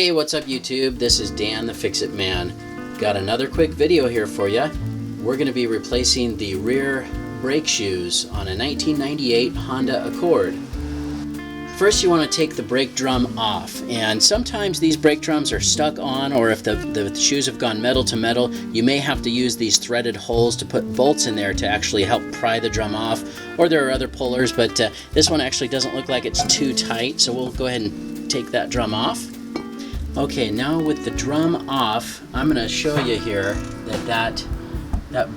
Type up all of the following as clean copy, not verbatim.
Hey, what's up YouTube? This is Dan the Fix-It Man. Got another quick video here for you. We're going to be replacing the rear brake shoes on a 1998 Honda Accord. First you want to take the brake drum off, and sometimes these brake drums are stuck on, or if the shoes have gone metal to metal, you may have to use these threaded holes to put bolts in there to actually help pry the drum off, or there are other pullers, but this one actually doesn't look like it's too tight, so we'll go ahead and take that drum off. Okay, now with the drum off, I'm going to show you here that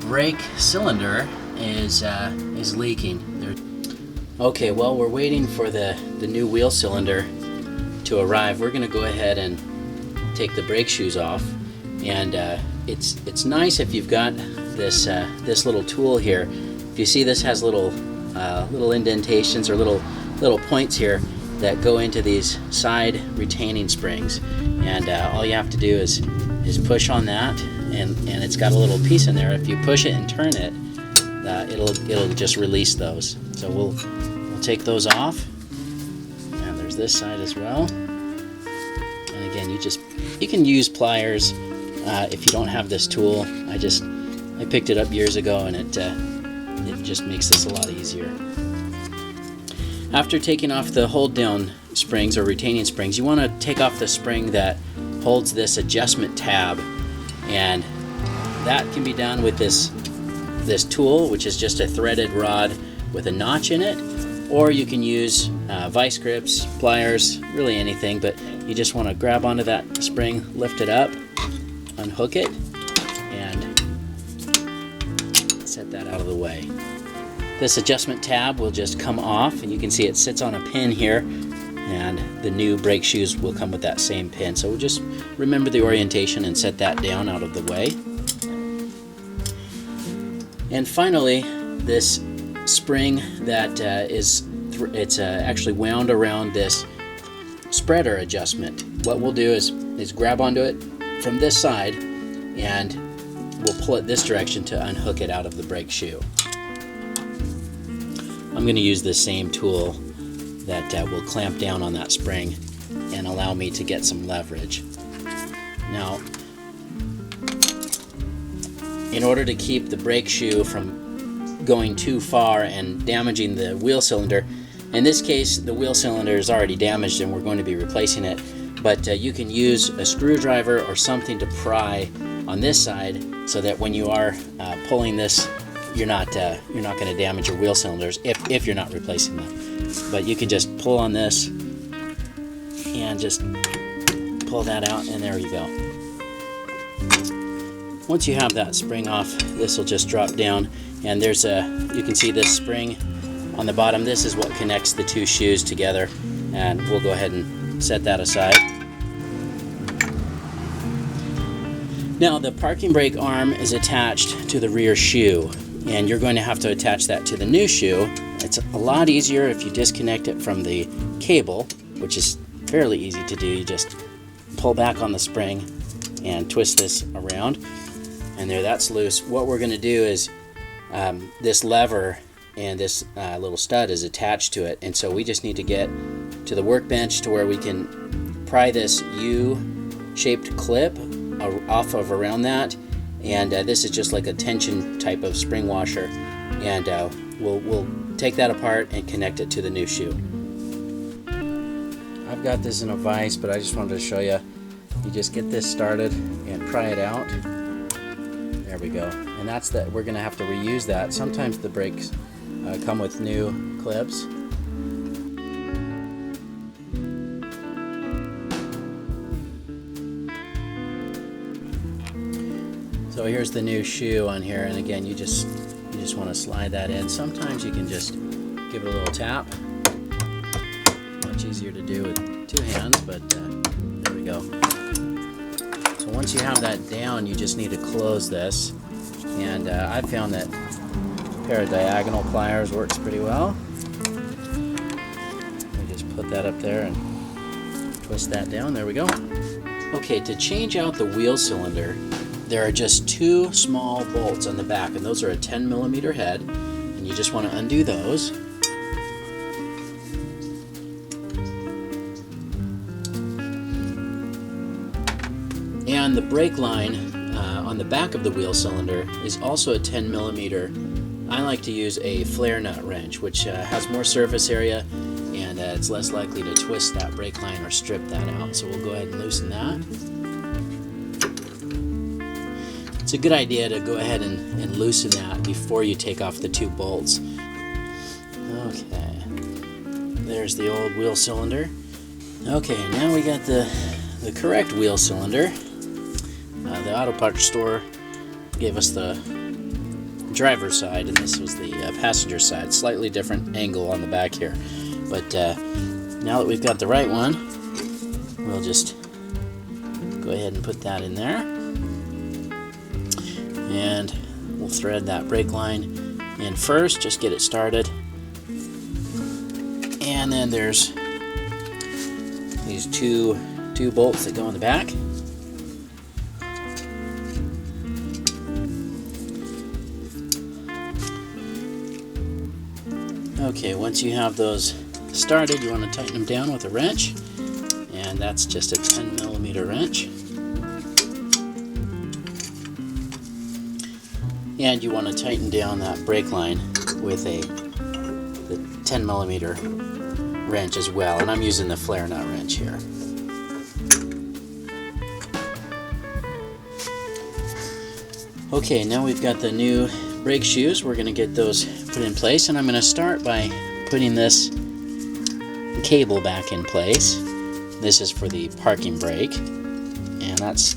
brake cylinder is leaking. Okay, while we're waiting for the new wheel cylinder to arrive, we're going to go ahead and take the brake shoes off. And it's nice if you've got this little tool here. If you see, this has little indentations or little points here that go into these side retaining springs, and all you have to do is push on that, and it's got a little piece in there. If you push it and turn it, it'll just release those. So we'll take those off, and there's this side as well. And again, you can use pliers if you don't have this tool. I picked it up years ago, and it just makes this a lot easier. After taking off the hold down springs or retaining springs, you want to take off the spring that holds this adjustment tab, and that can be done with this tool, which is just a threaded rod with a notch in it, or you can use vice grips, pliers, really anything, but you just want to grab onto that spring, lift it up, unhook it, and set that out of the way. This adjustment tab will just come off, and you can see it sits on a pin here, and the new brake shoes will come with that same pin. So we'll just remember the orientation and set that down out of the way. And finally, this spring that it's actually wound around this spreader adjustment. What we'll do is grab onto it from this side, and we'll pull it this direction to unhook it out of the brake shoe. I'm going to use the same tool that will clamp down on that spring and allow me to get some leverage. Now, in order to keep the brake shoe from going too far and damaging the wheel cylinder, in this case the wheel cylinder is already damaged and we're going to be replacing it, but you can use a screwdriver or something to pry on this side so that when you are pulling this, you're not going to damage your wheel cylinders if you're not replacing them. But you can just pull on this and just pull that out, and there you go. Once you have that spring off, this will just drop down, and you can see this spring on the bottom. This is what connects the two shoes together, and we'll go ahead and set that aside. Now, the parking brake arm is attached to the rear shoe, and you're going to have to attach that to the new shoe. It's a lot easier if you disconnect it from the cable, which is fairly easy to do. You just pull back on the spring and twist this around, and there, that's loose. What we're going to do is this lever and this little stud is attached to it, and so we just need to get to the workbench to where we can pry this U-shaped clip off of around that, and this is just like a tension type of spring washer, and we'll take that apart and connect it to the new shoe. I've got this in a vise, but I just wanted to show you. You just get this started and pry it out. There we go. And that's that. We're going to have to reuse that. Sometimes the brakes come with new clips. So here's the new shoe on here, and again, you just want to slide that in. Sometimes you can just give it a little tap. Much easier to do with two hands, but there we go. So once you have that down, you just need to close this, and I found that a pair of diagonal pliers works pretty well. We just put that up there and twist that down. There we go. Okay, to change out the wheel cylinder, there are just two small bolts on the back, and those are a 10mm head, and you just want to undo those. And the brake line on the back of the wheel cylinder is also a 10 millimeter. I like to use a flare nut wrench, which has more surface area, and it's less likely to twist that brake line or strip that out. So we'll go ahead and loosen that. It's a good idea to go ahead and loosen that before you take off the 2 bolts. Okay, there's the old wheel cylinder. Okay, now we got the correct wheel cylinder. The auto parts store gave us the driver's side, and this was the passenger side. Slightly different angle on the back here. But now that we've got the right one, we'll just go ahead and put that in there. And we'll thread that brake line in first, just get it started. And then there's these two bolts that go in the back. Okay, once you have those started, you want to tighten them down with a wrench, and that's just a 10 millimeter wrench. And you want to tighten down that brake line with the 10 millimeter wrench as well, and I'm using the flare nut wrench here. Okay, now we've got the new brake shoes. We're going to get those put in place, and I'm going to start by putting this cable back in place. This is for the parking brake, and that's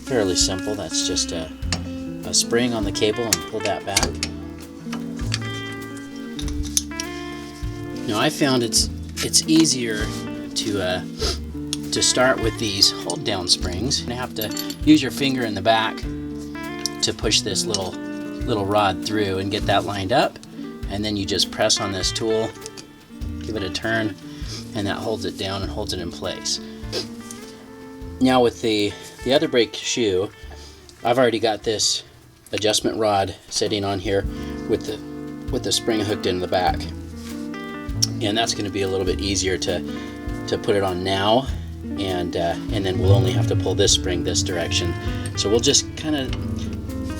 fairly simple. That's just a spring on the cable, and pull that back. Now I found it's easier to start with these hold down springs. You have to use your finger in the back to push this little rod through and get that lined up, and then you just press on this tool, give it a turn, and that holds it down and holds it in place. Now with the other brake shoe, I've already got this adjustment rod sitting on here with the spring hooked in the back, and that's going to be a little bit easier to put it on now, and then we'll only have to pull this spring this direction. So we'll just kind of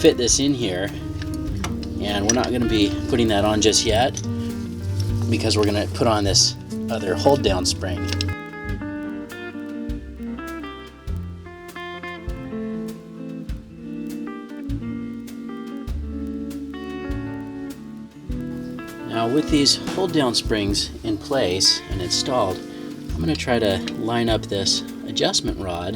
fit this in here, and we're not going to be putting that on just yet because we're going to put on this other hold down spring. Now with these hold down springs in place and installed, I'm going to try to line up this adjustment rod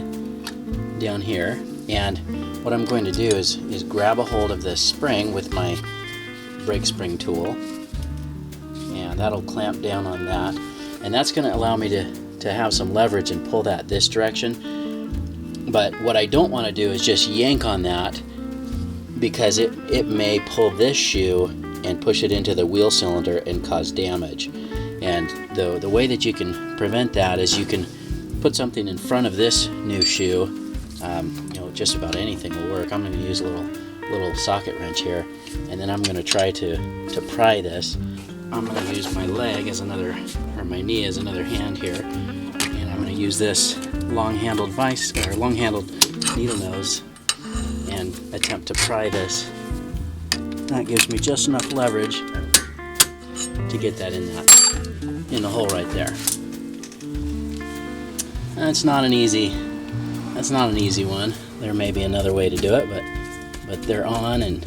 down here, and what I'm going to do is grab a hold of this spring with my brake spring tool, and that'll clamp down on that, and that's going to allow me to have some leverage and pull that this direction. But what I don't want to do is just yank on that, because it may pull this shoe and push it into the wheel cylinder and cause damage. And the way that you can prevent that is you can put something in front of this new shoe. Just about anything will work. I'm going to use a little socket wrench here, and then I'm going to try to pry this. I'm going to use my leg as another, or my knee as another hand here, and I'm going to use this long-handled vise, or long-handled needle nose, and attempt to pry this. That gives me just enough leverage to get that in the hole right there. That's not an easy one. There may be another way to do it, but they're on and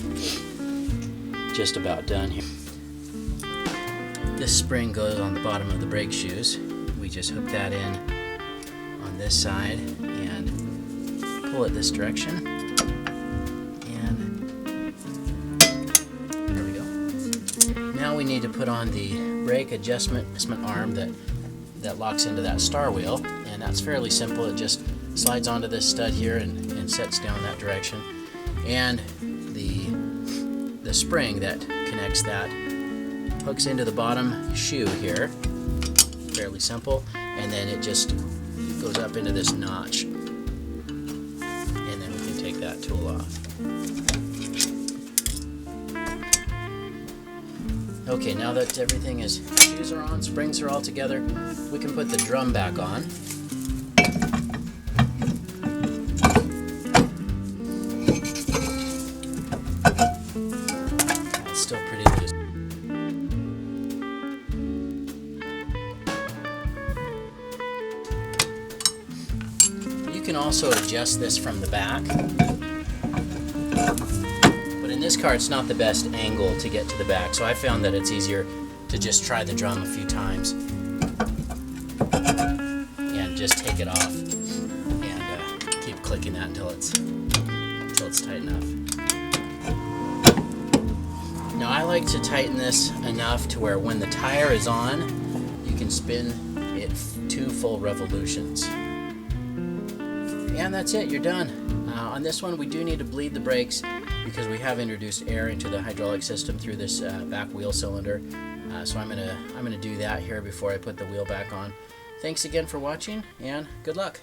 just about done here. This spring goes on the bottom of the brake shoes. We just hook that in on this side and pull it this direction. And there we go. Now we need to put on the brake adjustment arm that locks into that star wheel, and that's fairly simple. It just slides onto this stud here and sets down that direction, and the spring that connects that hooks into the bottom shoe here. Fairly simple, and then it just goes up into this notch, and then we can take that tool off. Okay, now that shoes are on, springs are all together, we can put the drum back on. can also adjust this from the back. But in this car, it's not the best angle to get to the back, so I found that it's easier to just try the drum a few times and just take it off and keep clicking that until it's tight enough. Now I like to tighten this enough to where when the tire is on, you can spin it 2 full revolutions. And that's it, you're done. On this one, we do need to bleed the brakes because we have introduced air into the hydraulic system through this back wheel cylinder. So I'm gonna do that here before I put the wheel back on. Thanks again for watching, and good luck.